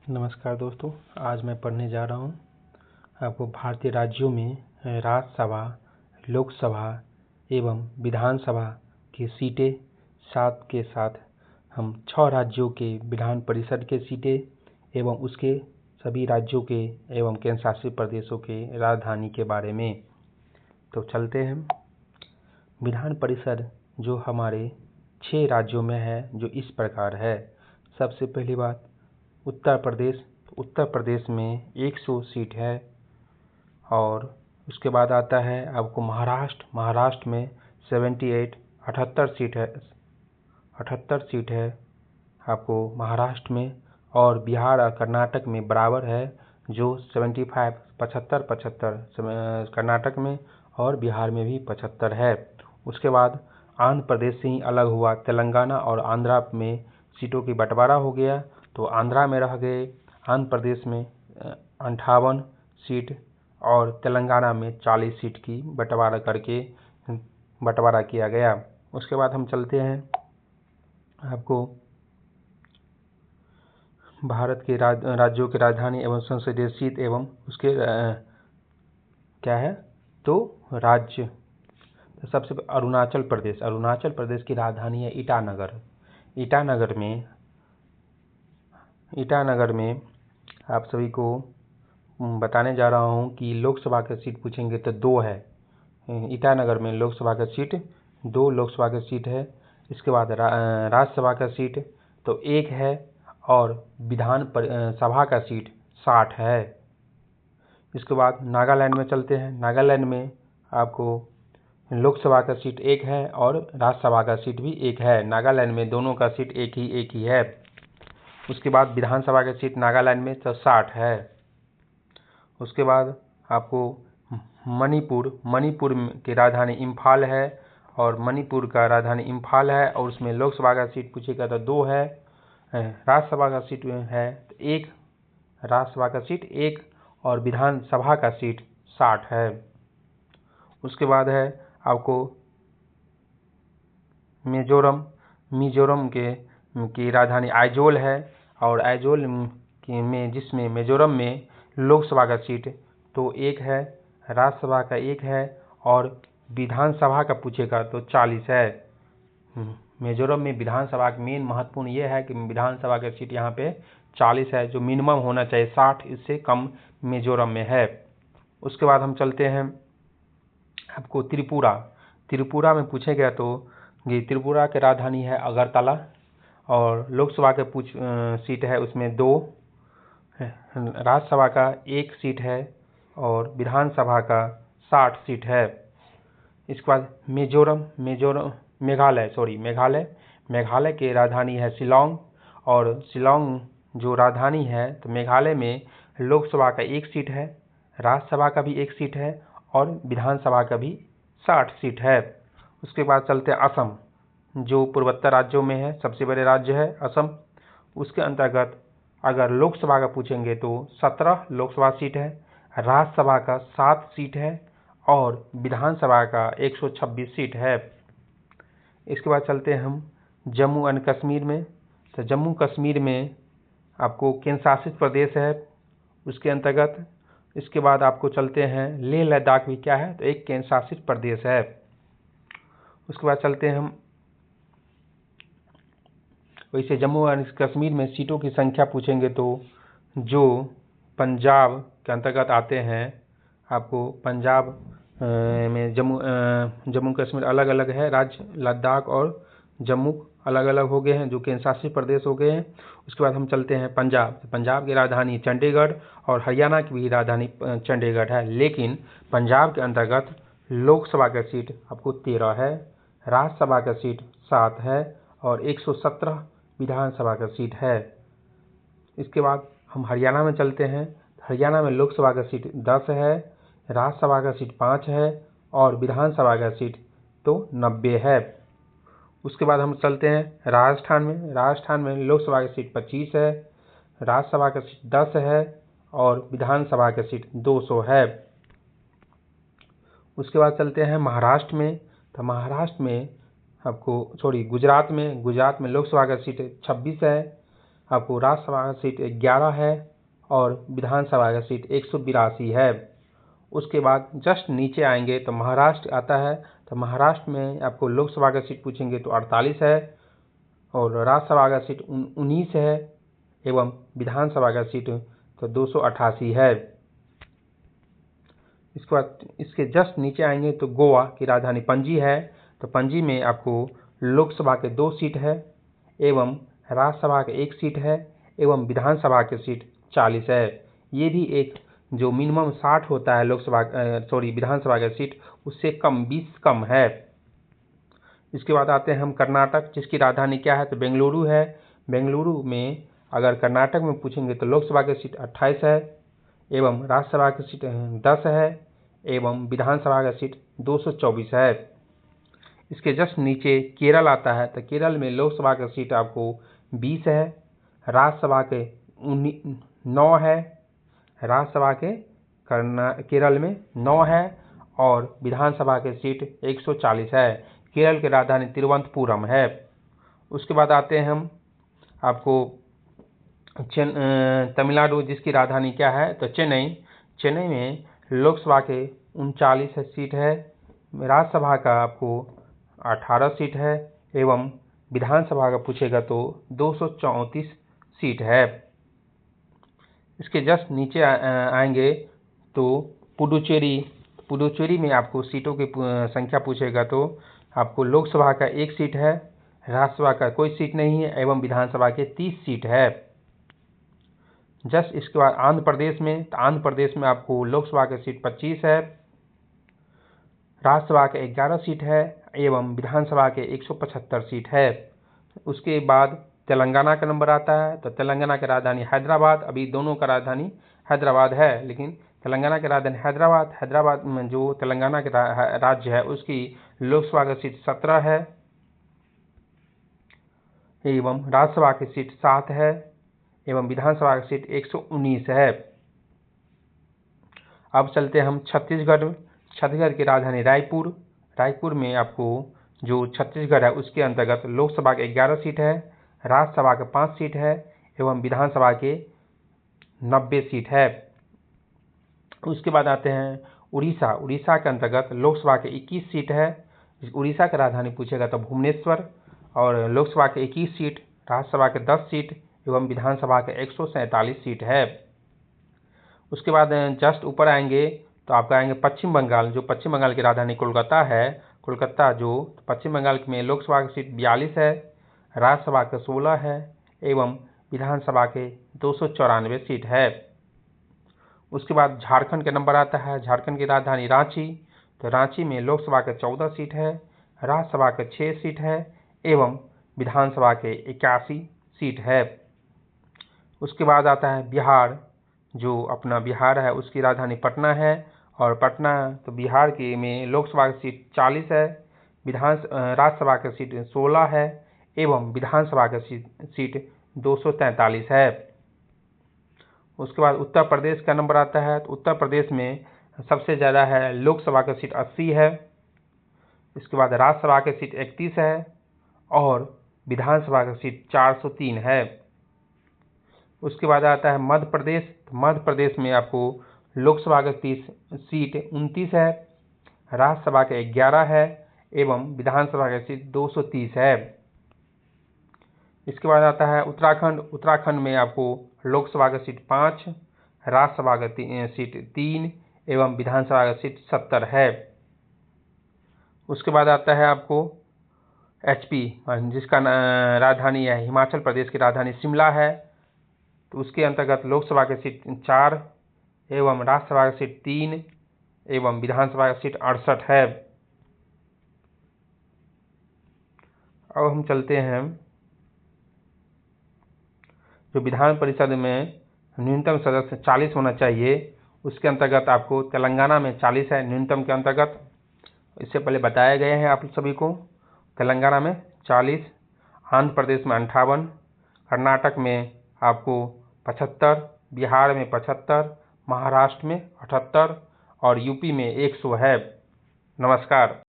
नमस्कार दोस्तों, आज मैं पढ़ने जा रहा हूँ आपको भारतीय राज्यों में राज्यसभा, लोकसभा एवं विधानसभा की सीटें साथ के साथ हम 6 राज्यों के विधान परिषद के सीटें एवं उसके सभी राज्यों के एवं केंद्र शासित प्रदेशों के राजधानी के बारे में। तो चलते हैं। विधान परिषद जो हमारे 6 राज्यों में है जो इस प्रकार है। सबसे पहली बात उत्तर प्रदेश में 100 सीट है। और उसके बाद आता है आपको महाराष्ट्र में 78 सीट है। 78 सीट है आपको महाराष्ट्र में। और बिहार और कर्नाटक में बराबर है जो 75 कर्नाटक में और बिहार में भी 75 है। उसके बाद आंध्र प्रदेश से ही अलग हुआ, तेलंगाना और आंध्रा में सीटों की बंटवारा हो गया। तो आंध्रा में रह गए, आंध्र प्रदेश में 58 सीट और तेलंगाना में 40 सीट की बंटवारा किया गया। उसके बाद हम चलते हैं आपको भारत के राज्यों की राजधानी एवं संसदीय सीट एवं उसके क्या है तो राज्य। तो सबसे अरुणाचल प्रदेश की राजधानी है ईटानगर में आप सभी को बताने जा रहा हूं कि लोकसभा की सीट पूछेंगे तो 2 है। ईटानगर में लोकसभा का सीट 2 लोकसभा का सीट है। इसके बाद राज्यसभा का सीट तो 1 है और विधान सभा का सीट 60 है। इसके बाद नागालैंड में चलते हैं। नागालैंड में आपको लोकसभा का सीट 1 है और राज्यसभा का सीट भी 1 है। नागालैंड में दोनों का सीट एक ही है। उसके बाद विधानसभा का सीट नागालैंड में तो 60 है। उसके बाद आपको मणिपुर की राजधानी इम्फाल है और मणिपुर का राजधानी इम्फाल है और उसमें लोकसभा का सीट पूछेगा तो 2 है। राज्यसभा का सीट है 1, राज्यसभा का सीट 1 और विधानसभा का सीट 60 है। उसके बाद है आपको मिजोरम की राजधानी आइजोल है और आइजोल में जिसमें मिजोरम में लोकसभा का सीट तो 1 है, राज्यसभा का 1 है और विधानसभा का पूछेगा तो 40 है। मिजोरम में विधानसभा का मेन महत्वपूर्ण ये है कि विधानसभा का सीट यहाँ पे 40 है जो मिनिमम होना चाहिए, 60 इससे कम मिजोरम में है। उसके बाद हम चलते हैं आपको त्रिपुरा में पूछे गया तो ये त्रिपुरा की राजधानी है अगरतला और लोकसभा के सीट है उसमें 2, राज्यसभा का 1 सीट है और विधानसभा का 60 सीट है। इसके बाद मेघालय की राजधानी है शिलांग और शिलांग जो राजधानी है तो मेघालय में लोकसभा का 1 सीट है, राज्यसभा का भी 1 सीट है और विधानसभा का भी 60 सीट है। उसके बाद चलते हैं असम जो पूर्वोत्तर राज्यों में है, सबसे बड़े राज्य है असम। उसके अंतर्गत अगर लोकसभा का पूछेंगे तो 17 लोकसभा सीट है, राज्यसभा का 7 सीट है और विधानसभा का 126 सीट है। इसके बाद चलते हैं हम जम्मू एंड कश्मीर में। तो जम्मू कश्मीर में आपको केंद्र शासित प्रदेश है उसके अंतर्गत। इसके बाद आपको चलते हैं लेह लद्दाख भी क्या है तो एक केंद्र शासित प्रदेश है। उसके बाद चलते हैं हम वैसे जम्मू एंड कश्मीर में सीटों की संख्या पूछेंगे तो जो पंजाब के अंतर्गत आते हैं आपको पंजाब में जम्मू कश्मीर अलग अलग है, राज्य लद्दाख और जम्मू अलग अलग हो गए हैं जो केंद्र शासित प्रदेश हो गए हैं। उसके बाद हम चलते हैं पंजाब की राजधानी चंडीगढ़ और हरियाणा की भी राजधानी चंडीगढ़ है। लेकिन पंजाब के अंतर्गत लोकसभा का सीट आपको 13 है, राज्यसभा का सीट 7 है और 117 विधानसभा का सीट है। इसके बाद हम हरियाणा में चलते हैं। हरियाणा में लोकसभा का सीट 10 है, राज्यसभा का सीट 5 है और विधानसभा का सीट तो 90 है। उसके बाद हम चलते हैं राजस्थान में लोकसभा की सीट 25 है, राज्यसभा का सीट 10 है और विधानसभा का सीट 200 है। उसके बाद चलते हैं महाराष्ट्र में। तो महाराष्ट्र में गुजरात में लोकसभा का सीट 26 है आपको राज्यसभा का सीट 11 है और विधानसभा का सीट 182 है। उसके बाद जस्ट नीचे आएंगे तो महाराष्ट्र आता है। तो महाराष्ट्र में आपको लोकसभा का सीट पूछेंगे तो 48 है और राज्यसभा का सीट 19 है एवं विधानसभा का सीट तो 288 है। इसके बाद इसके जस्ट नीचे आएंगे तो गोवा की राजधानी पणजी है। तो पणजी में आपको लोकसभा के 2 सीट है एवं राज्यसभा के 1 सीट है एवं विधानसभा के सीट 40 है। ये भी एक जो मिनिमम 60 होता है विधानसभा का सीट, उससे कम 20 कम है। इसके बाद आते हैं हम कर्नाटक, जिसकी राजधानी क्या है तो बेंगलुरु है। बेंगलुरु में अगर कर्नाटक में पूछेंगे तो लोकसभा की सीट 28 है एवं राज्यसभा की सीट 10 है एवं विधानसभा का सीट 224 है। इसके जस्ट नीचे केरल आता है। तो केरल में लोकसभा का सीट आपको 20 है, राज्यसभा के 9 है, राज्यसभा के केरल में 9 है और विधानसभा के सीट 140 है। केरल की राजधानी तिरुवनंतपुरम है। उसके बाद आते हैं हम आपको तमिलनाडु, जिसकी राजधानी क्या है तो चेन्नई। चेन्नई में लोकसभा के 39 सीट है, राज्यसभा का आपको 18 सीट है एवं विधानसभा का पूछेगा तो 234 सीट है। इसके जस्ट नीचे आएंगे तो पुडुचेरी में आपको सीटों की संख्या पूछेगा तो आपको लोकसभा का 1 सीट है, राज्यसभा का कोई सीट नहीं है एवं विधानसभा के 30 सीट है। जस्ट इसके बाद आंध्र प्रदेश में आपको लोकसभा की सीट 25 है, राज्यसभा के 11 सीट है एवं विधानसभा के 175 सीट है। उसके बाद तेलंगाना का नंबर आता है। तो तेलंगाना की राजधानी हैदराबाद, अभी दोनों का राजधानी हैदराबाद है, लेकिन तेलंगाना की राजधानी हैदराबाद में जो तेलंगाना के राज्य है उसकी लोकसभा की सीट 17 है एवं राज्यसभा की सीट 7 है एवं विधानसभा की सीट 119 है। अब चलते हम छत्तीसगढ़ की राजधानी रायपुर में आपको जो छत्तीसगढ़ है उसके अंतर्गत लोकसभा के 11 सीट है, राज्यसभा के 5 सीट है एवं विधानसभा के 90 सीट है। उसके बाद आते हैं उड़ीसा के अंतर्गत लोकसभा के 21 सीट है। उड़ीसा की राजधानी पूछेगा तो भुवनेश्वर और लोकसभा के 21 सीट, राज्यसभा के 10 सीट एवं विधानसभा के 147 सीट है। उसके बाद जस्ट ऊपर आएंगे तो आपका आएंगे पश्चिम बंगाल, जो पश्चिम बंगाल की राजधानी कोलकाता है। कोलकाता जो पश्चिम बंगाल में लोकसभा की सीट 42 है, राज्यसभा के 16 है एवं विधानसभा के 294 सीट है। उसके बाद झारखंड का नंबर आता है। झारखंड की राजधानी रांची, तो रांची में लोकसभा के 14 सीट है, राज्यसभा के 6 सीट है एवं विधानसभा के 81 सीट है। उसके बाद आता है बिहार, जो अपना बिहार है उसकी राजधानी पटना है और पटना तो बिहार की में लोकसभा की सीट 40 है, राज्यसभा की सीट 16 है एवं विधानसभा की सीट 243 है। उसके बाद उत्तर प्रदेश का नंबर आता है। तो उत्तर प्रदेश में सबसे ज़्यादा है, लोकसभा की सीट 80 है, इसके बाद राज्यसभा की सीट 31 है और विधानसभा की सीट 403 है। उसके बाद आता है मध्य प्रदेश। तो मध्य प्रदेश में आपको लोकसभा की सीट 29 है, राज्यसभा के 11 है एवं विधानसभा की सीट 230 है। इसके बाद आता है उत्तराखंड में आपको लोकसभा की सीट 5, राज्यसभा की सीट 3 एवं विधानसभा की सीट 70 है। उसके बाद आता है आपको HP, जिसका राजधानी है हिमाचल प्रदेश की राजधानी शिमला है। तो उसके अंतर्गत लोकसभा की सीट 4 एवं राज्यसभा की सीट 3 एवं विधानसभा की सीट 68 है। अब हम चलते हैं जो विधान परिषद में न्यूनतम सदस्य 40 होना चाहिए, उसके अंतर्गत आपको तेलंगाना में 40 है न्यूनतम के अंतर्गत, इससे पहले बताए गए हैं आप सभी को। तेलंगाना में 40, आंध्र प्रदेश में 58, कर्नाटक में आपको 75, बिहार में 75, महाराष्ट्र में 78 और यूपी में 100 है। नमस्कार।